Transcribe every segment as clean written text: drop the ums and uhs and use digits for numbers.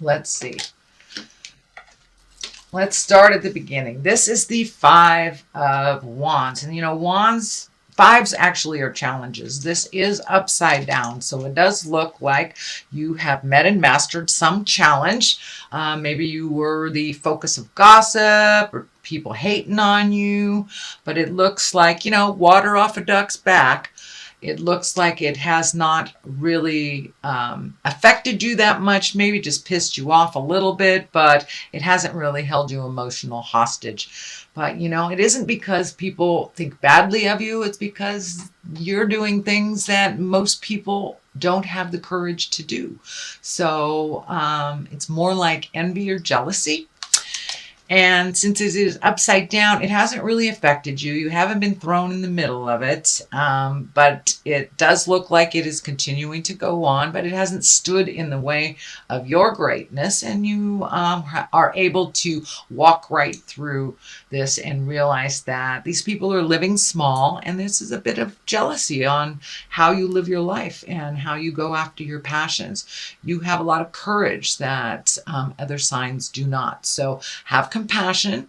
Let's see. Let's start at the beginning. This is the Five of Wands. And you know, wands, fives actually are challenges. This is upside down. So it does look like you have met and mastered some challenge. Maybe you were the focus of gossip or people hating on you. But it looks like, you know, water off a duck's back. It looks like it has not really affected you that much, maybe just pissed you off a little bit, but it hasn't really held you emotional hostage. But, you know, it isn't because people think badly of you. It's because you're doing things that most people don't have the courage to do. So it's more like envy or jealousy. And since it is upside down, it hasn't really affected you. You haven't been thrown in the middle of it. But it does look like it is continuing to go on, but it hasn't stood in the way of your greatness. And you are able to walk right through this and realize that these people are living small. And this is a bit of jealousy on how you live your life and how you go after your passions. You have a lot of courage that other signs do not. So have compassion.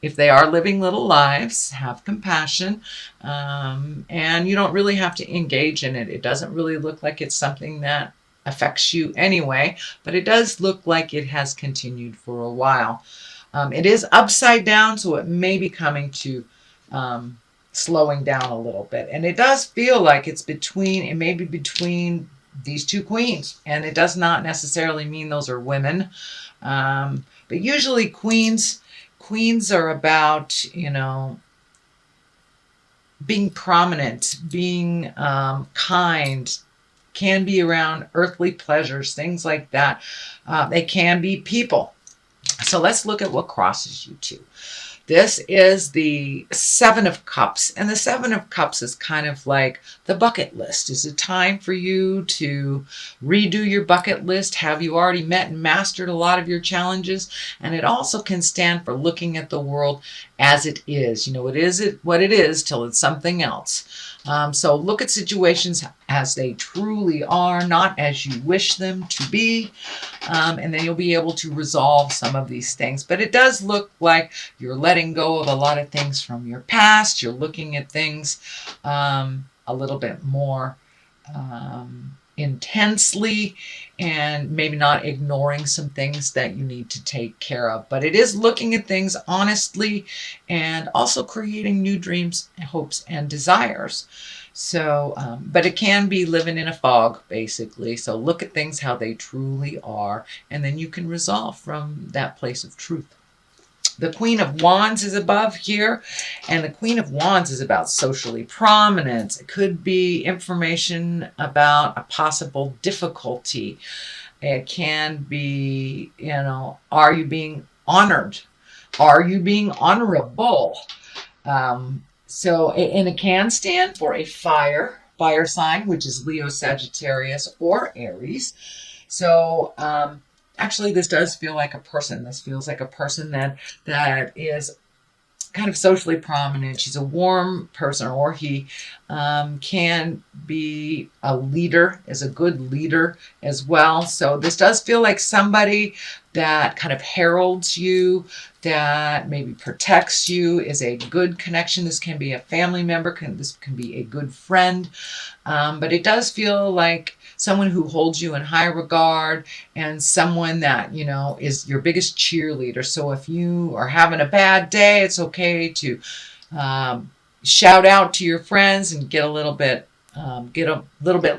If they are living little lives, have compassion. And you don't really have to engage in it. It doesn't really look like it's something that affects you anyway, but it does look like it has continued for a while. It is upside down, so it may be coming to slowing down a little bit. And it does feel like it's between, it may be between these two queens. And it does not necessarily mean those are women. But usually queens are about, you know, being prominent, being kind, can be around earthly pleasures, things like that. They can be people. So let's look at what crosses you two. This is the Seven of Cups. And the Seven of Cups is kind of like the bucket list. Is it time for you to redo your bucket list? Have you already met and mastered a lot of your challenges? And it also can stand for looking at the world as it is. You know, it is what it is till it's something else. So look at situations as they truly are, not as you wish them to be. And then you'll be able to resolve some of these things. But it does look like you're letting go of a lot of things from your past. You're looking at things a little bit more intensely, and maybe not ignoring some things that you need to take care of. But it is looking at things honestly and also creating new dreams, hopes, and desires. So, but it can be living in a fog, basically. So look at things how they truly are, and then you can resolve from that place of truth. The Queen of Wands is above here, and the Queen of Wands is about socially prominence. It could be information about a possible difficulty. It can be, you know, are you being honored? Are you being honorable? And it can stand for a fire sign, which is Leo, Sagittarius, or Aries. So, actually, this does feel like a person. This feels like a person that is kind of socially prominent. She's a warm person, or he can be a leader, is a good leader as well. So this does feel like somebody that kind of heralds you, that maybe protects you, is a good connection. This can be a family member, this can be a good friend. But it does feel like someone who holds you in high regard, and someone that, you know, is your biggest cheerleader. So if you are having a bad day, it's okay to shout out to your friends and get a little bit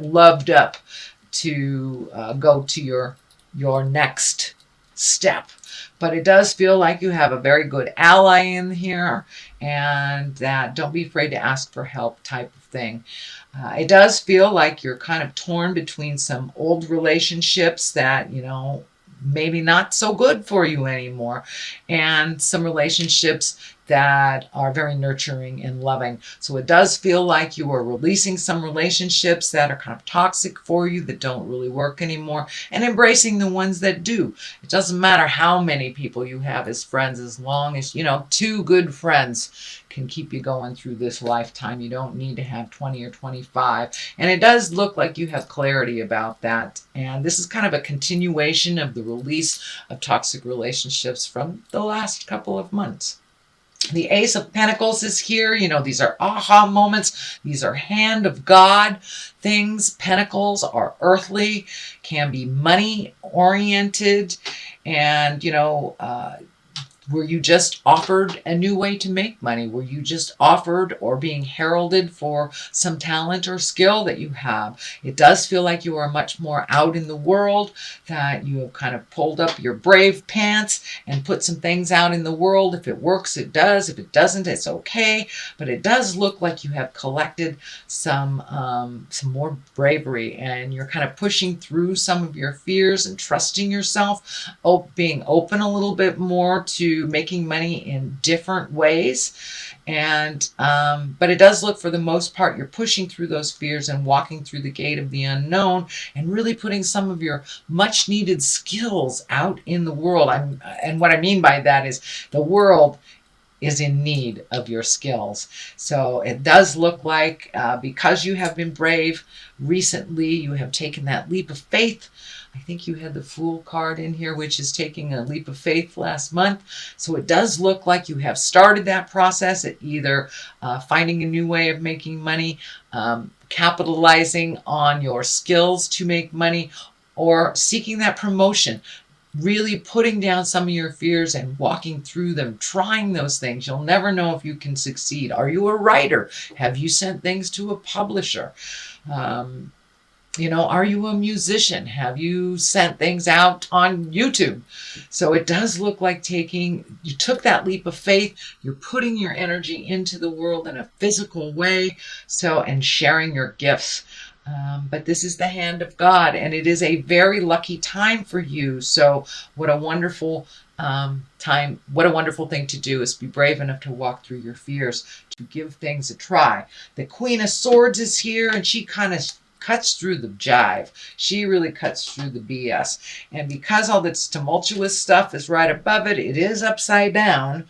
loved up to go to your next step. But it does feel like you have a very good ally in here, and that don't be afraid to ask for help type of thing. It does feel like you're kind of torn between some old relationships that, you know, maybe not so good for you anymore, and some relationships that are very nurturing and loving. So it does feel like you are releasing some relationships that are kind of toxic for you, that don't really work anymore, and embracing the ones that do. It doesn't matter how many people you have as friends, as long as, 2 good friends can keep you going through this lifetime. You don't need to have 20 or 25. And it does look like you have clarity about that. And this is kind of a continuation of the release of toxic relationships from the last couple of months. The Ace of Pentacles is here. These are aha moments. These are hand of God things. Pentacles are earthly, can be money oriented, and, were you just offered a new way to make money? Were you just offered or being heralded for some talent or skill that you have? It does feel like you are much more out in the world, that you have kind of pulled up your brave pants and put some things out in the world. If it works, it does. If it doesn't, it's okay. But it does look like you have collected some more bravery, and you're kind of pushing through some of your fears and trusting yourself, being open a little bit more to making money in different ways. And but it does look, for the most part, you're pushing through those fears and walking through the gate of the unknown, and really putting some of your much needed skills out in the world. And what I mean by that is, the world is in need of your skills. So it does look like, because you have been brave recently, you have taken that leap of faith. I think you had the Fool card in here, which is taking a leap of faith last month. So it does look like you have started that process at either finding a new way of making money, capitalizing on your skills to make money, or seeking that promotion. Really putting down some of your fears and walking through them, trying those things. You'll never know if you can succeed. Are you a writer? Have you sent things to a publisher? Are you a musician? Have you sent things out on YouTube? So it does look like you took that leap of faith. You're putting your energy into the world in a physical way. and sharing your gifts. But this is the hand of God, and it is a very lucky time for you. So what a wonderful time. What a wonderful thing to do is be brave enough to walk through your fears, to give things a try. The Queen of Swords is here, and she kind of cuts through the jive. She really cuts through the BS. And because all this tumultuous stuff is right above it, it is upside down.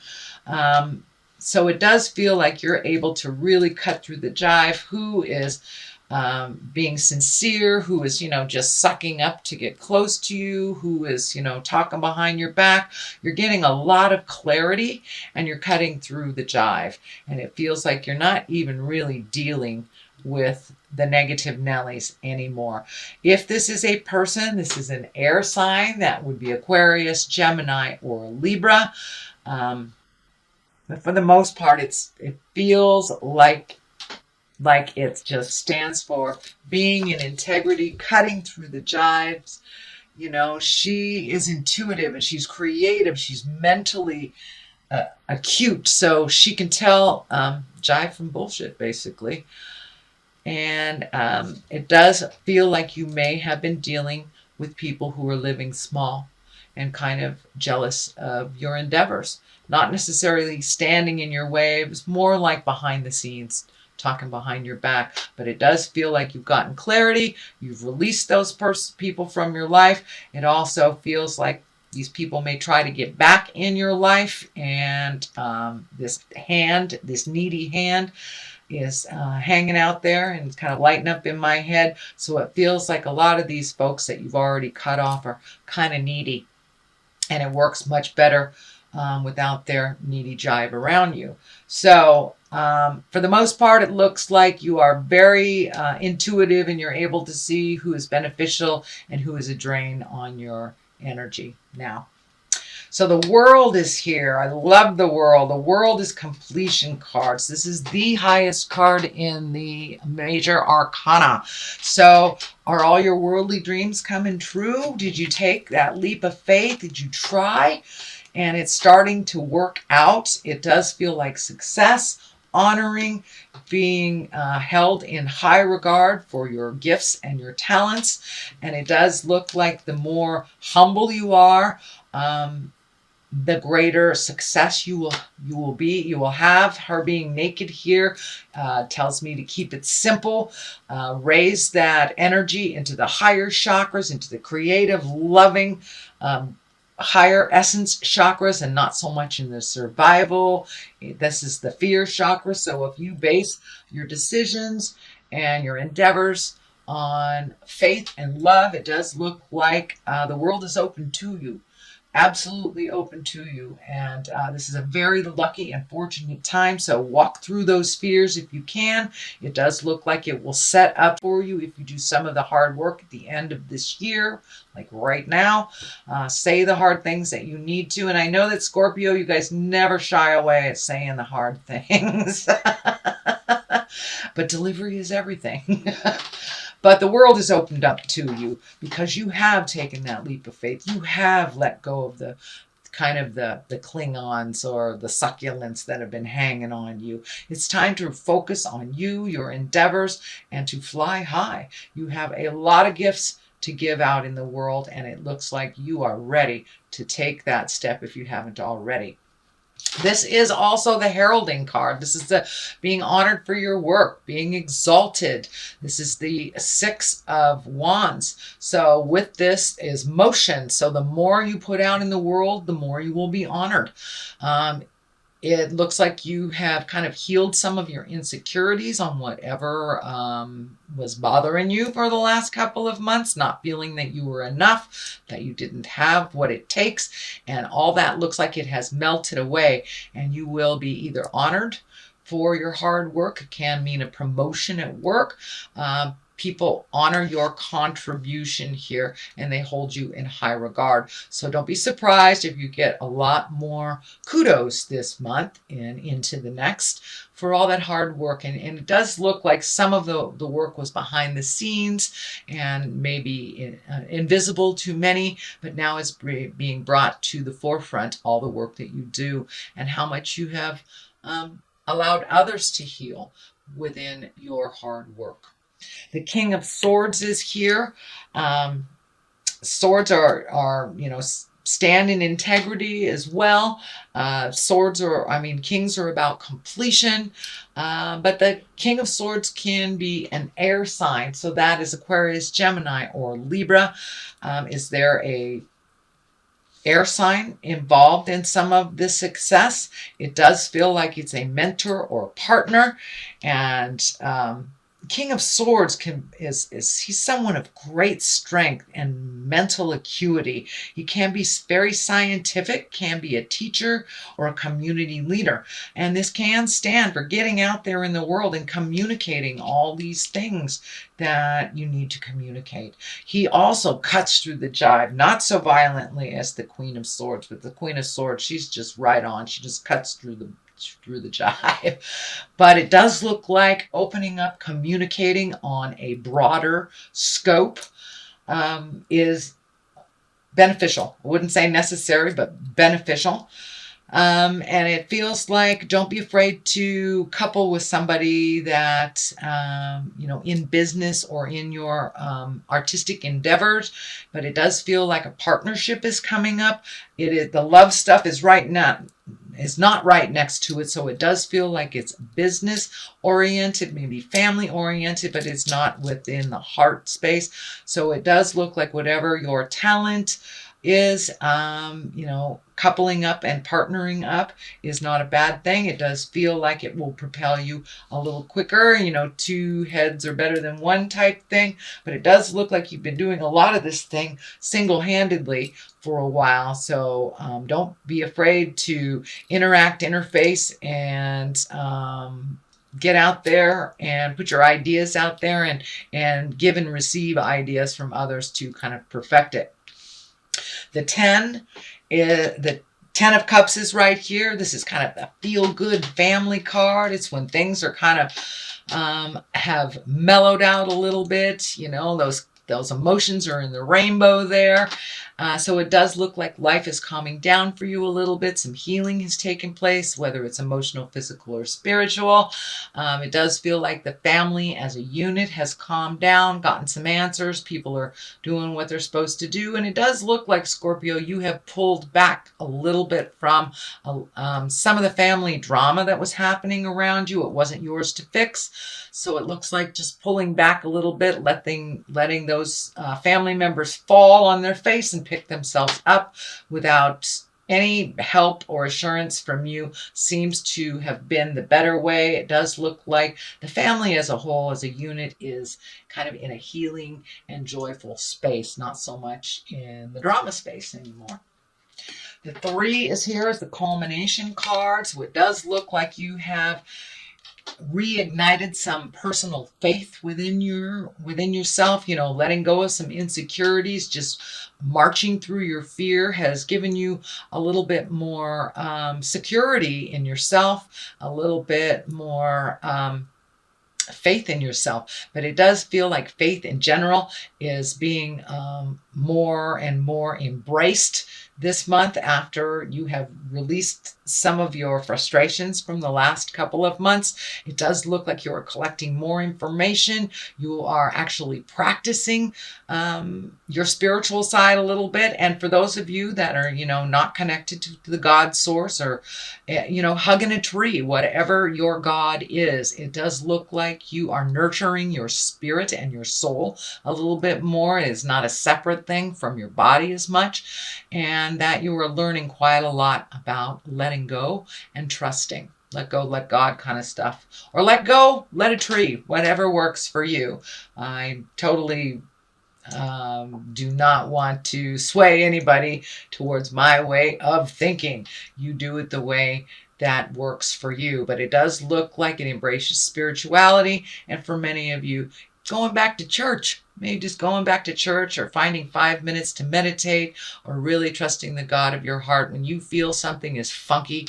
So it does feel like you're able to really cut through the jive. Who is being sincere, who is, just sucking up to get close to you, who is, talking behind your back. You're getting a lot of clarity, and you're cutting through the jive. And it feels like you're not even really dealing with the negative Nellies anymore. If this is a person, this is an air sign. That would be Aquarius, Gemini, or Libra. But for the most part, it feels like it just stands for being in integrity, cutting through the jives. She is intuitive, and she's creative. She's mentally acute, so she can tell jive from bullshit, basically. And it does feel like you may have been dealing with people who are living small and kind of jealous of your endeavors. Not necessarily standing in your way. It was more like behind the scenes, talking behind your back. But it does feel like you've gotten clarity. You've released those people from your life. It also feels like these people may try to get back in your life. And this needy hand, is hanging out there, and it's kind of lighting up in my head. So it feels like a lot of these folks that you've already cut off are kind of needy. And it works much better without their needy jive around you. So for the most part, it looks like you are very intuitive, and you're able to see who is beneficial and who is a drain on your energy now. So the World is here. I love the World. The World is completion cards. This is the highest card in the major arcana. So are all your worldly dreams coming true? Did you take that leap of faith? Did you try? And it's starting to work out. It does feel like success, honoring, being held in high regard for your gifts and your talents. And it does look like the more humble you are, the greater success you will have. Her being naked here tells me to keep it simple, raise that energy into the higher chakras, into the creative, loving, higher essence chakras, and not so much in the survival. This is the fear chakra. So if you base your decisions and your endeavors on faith and love, it does look like the world is open to you, absolutely open to you. And this is a very lucky and fortunate time. So walk through those fears if you can. It does look like it will set up for you if you do some of the hard work at the end of this year, like right now. Say the hard things that you need to. And I know that Scorpio, you guys never shy away at saying the hard things. But delivery is everything. But the world is opened up to you because you have taken that leap of faith. You have let go of the kind of the Klingons or the succulents that have been hanging on you. It's time to focus on you, your endeavors, and to fly high. You have a lot of gifts to give out in the world, and it looks like you are ready to take that step if you haven't already. This is also the heralding card. This is the being honored for your work, being exalted. This is the 6 of Wands. So with this is motion. So the more you put out in the world, the more you will be honored. It looks like you have kind of healed some of your insecurities on whatever was bothering you for the last couple of months, not feeling that you were enough, that you didn't have what it takes. And all that looks like it has melted away, and you will be either honored for your hard work. It can mean a promotion at work. People honor your contribution here, and they hold you in high regard. So don't be surprised if you get a lot more kudos this month and into the next for all that hard work. And it does look like some of the work was behind the scenes and maybe invisible to many, but now it's being brought to the forefront, all the work that you do and how much you have allowed others to heal within your hard work. The King of Swords is here. Swords are stand in integrity as well. Kings are about completion. But the King of Swords can be an air sign. So that is Aquarius, Gemini, or Libra. Is there a air sign involved in some of this success? It does feel like it's a mentor or partner. And King of Swords he's someone of great strength and mental acuity. He can be very scientific, can be a teacher or a community leader. And this can stand for getting out there in the world and communicating all these things that you need to communicate. He also cuts through the jive, not so violently as the Queen of Swords, but the Queen of Swords, she's just right on. She just cuts through the jive. But it does look like opening up, communicating on a broader scope is beneficial. I wouldn't say necessary, but beneficial. And it feels like don't be afraid to couple with somebody that, in business or in your artistic endeavors, but it does feel like a partnership is coming up. The love stuff is not right next to it. So it does feel like it's business oriented, maybe family oriented, but it's not within the heart space. So it does look like whatever your talent is, coupling up and partnering up is not a bad thing. It does feel like it will propel you a little quicker, two heads are better than one type thing, but it does look like you've been doing a lot of this thing single-handedly for a while. So don't be afraid to interface, and get out there and put your ideas out there and give and receive ideas from others to kind of perfect it. The 10 of Cups is right here. This is kind of a feel-good family card. It's when things are kind of have mellowed out a little bit. Those those emotions are in the rainbow there. So it does look like life is calming down for you a little bit. Some healing has taken place, whether it's emotional, physical, or spiritual. It does feel like the family as a unit has calmed down, gotten some answers. People are doing what they're supposed to do. And it does look like, Scorpio, you have pulled back a little bit from some of the family drama that was happening around you. It wasn't yours to fix. So it looks like just pulling back a little bit, letting those family members fall on their face and pick themselves up without any help or assurance from you seems to have been the better way. It does look like the family as a whole, as a unit, is kind of in a healing and joyful space, not so much in the drama space anymore. The 3 is here as the culmination card. So it does look like you have reignited some personal faith within yourself, letting go of some insecurities. Just marching through your fear has given you a little bit more security in yourself, a little bit more faith in yourself. But it does feel like faith in general is being more and more embraced this month, after you have released some of your frustrations from the last couple of months. It does look like you are collecting more information. You are actually practicing your spiritual side a little bit. And for those of you that are, not connected to the God source, or, hugging a tree, whatever your God is, it does look like you are nurturing your spirit and your soul a little bit more. It is not a separate thing from your body as much. And that you are learning quite a lot about letting go and trusting. Let go, let God kind of stuff. Or let go, let a tree, whatever works for you. I totally do not want to sway anybody towards my way of thinking. You do it the way that works for you. But it does look like it embraces spirituality. And for many of you, going back to church, maybe just going back to church, or finding 5 minutes to meditate, or really trusting the God of your heart when you feel something is funky,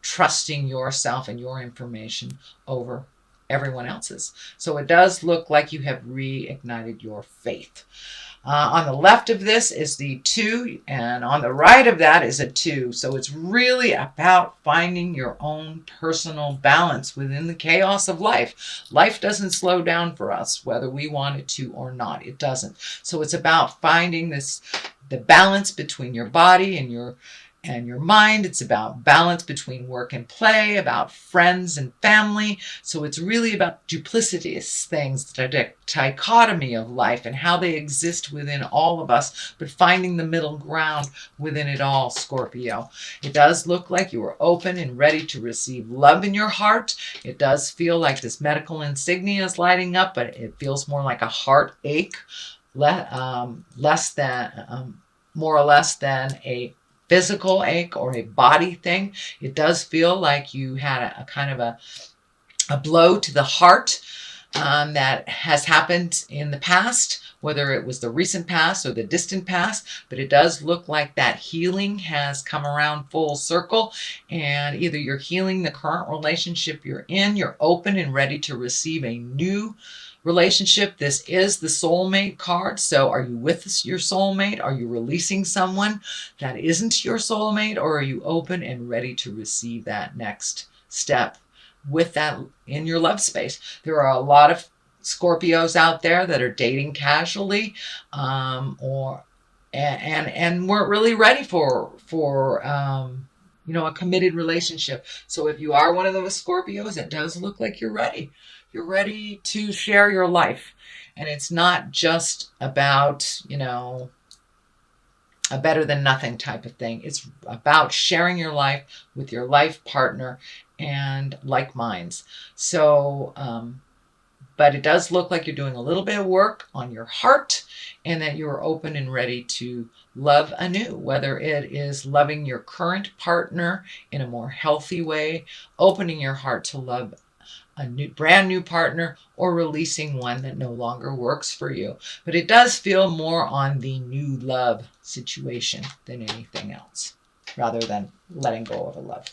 trusting yourself and your information over everyone else's. So it does look like you have reignited your faith. On the left of this is the 2, and on the right of that is a 2. So it's really about finding your own personal balance within the chaos of life. Life doesn't slow down for us, whether we want it to or not. It doesn't. So it's about finding the balance between your body and your mind. It's about balance between work and play, about friends and family. So it's really about duplicitous things, the dichotomy of life and how they exist within all of us, but finding the middle ground within it all, Scorpio. It does look like you are open and ready to receive love in your heart. It does feel like this medical insignia is lighting up, but it feels more like a heartache, more or less than a physical ache or a body thing. It does feel like you had a kind of a blow to the heart that has happened in the past, whether it was the recent past or the distant past. But it does look like that healing has come around full circle, and either you're healing the current relationship you're in, you're open and ready to receive a new relationship. This is the soulmate card. So are you with your soulmate? Are you releasing someone that isn't your soulmate? Or are you open and ready to receive that next step with that in your love space? There are a lot of Scorpios out there that are dating casually, and weren't really ready for a committed relationship. So if you are one of those Scorpios, it does look like you're ready. You're ready to share your life. And it's not just about, a better than nothing type of thing. It's about sharing your life with your life partner and like minds. So, but it does look like you're doing a little bit of work on your heart, and that you're open and ready to love anew, whether it is loving your current partner in a more healthy way, opening your heart to love a brand new partner, or releasing one that no longer works for you. But it does feel more on the new love situation than anything else, rather than letting go of a love.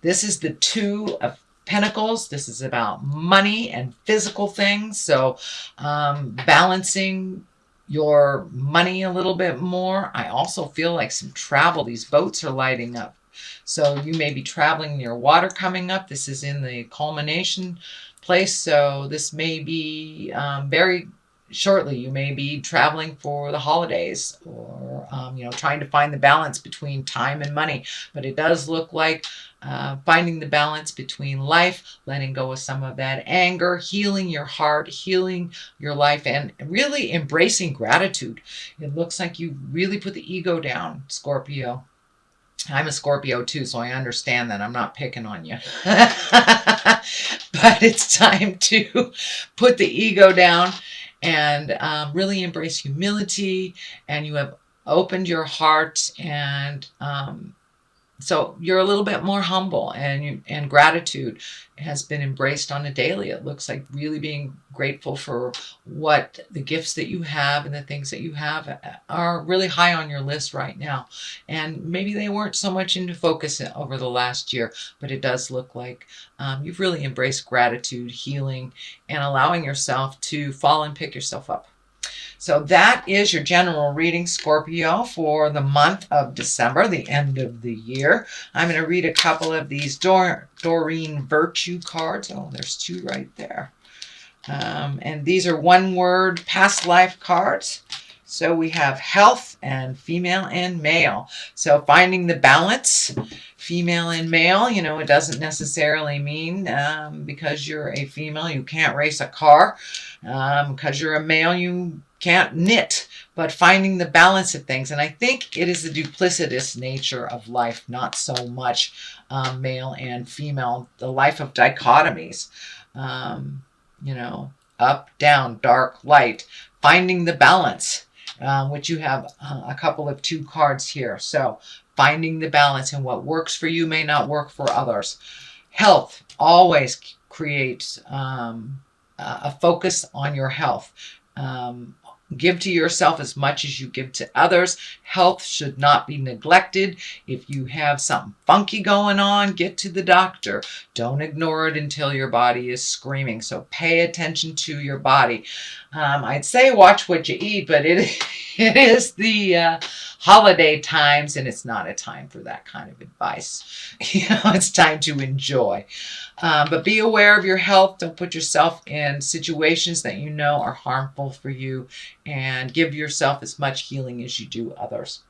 This is the 2 of Pentacles. This is about money and physical things. So balancing your money a little bit more. I also feel like some travel. These boats are lighting up. So you may be traveling near water coming up. This is in the culmination place. So this may be very shortly. You may be traveling for the holidays, or trying to find the balance between time and money. But it does look like finding the balance between life, letting go of some of that anger, healing your heart, healing your life, and really embracing gratitude. It looks like you really put the ego down, Scorpio. I'm a Scorpio too, so I understand that. I'm not picking on you. But it's time to put the ego down and really embrace humility. And you have opened your heart, and so you're a little bit more humble, and gratitude has been embraced on a daily. It looks like really being grateful for what the gifts that you have and the things that you have are really high on your list right now. And maybe they weren't so much into focus over the last year, but it does look like you've really embraced gratitude, healing, and allowing yourself to fall and pick yourself up. So that is your general reading, Scorpio, for the month of December, the end of the year. I'm going to read a couple of these Doreen Virtue cards. Oh, there's two right there. And these are one-word past life cards. So we have health and female and male. So finding the balance, female and male, it doesn't necessarily mean because you're a female you can't race a car. Because you're a male you can't knit, but finding the balance of things. And I think it is the duplicitous nature of life, not so much male and female, the life of dichotomies, up, down, dark, light, finding the balance, which you have a couple of two cards here. So finding the balance, and what works for you may not work for others. Health always creates a focus on your health. Give to yourself as much as you give to others. Health should not be neglected. If you have something funky going on, get to the doctor. Don't ignore it until your body is screaming. So pay attention to your body. I'd say watch what you eat, but it is the holiday times, and it's not a time for that kind of advice. It's time to enjoy. But be aware of your health. Don't put yourself in situations that you know are harmful for you, and give yourself as much healing as you do others.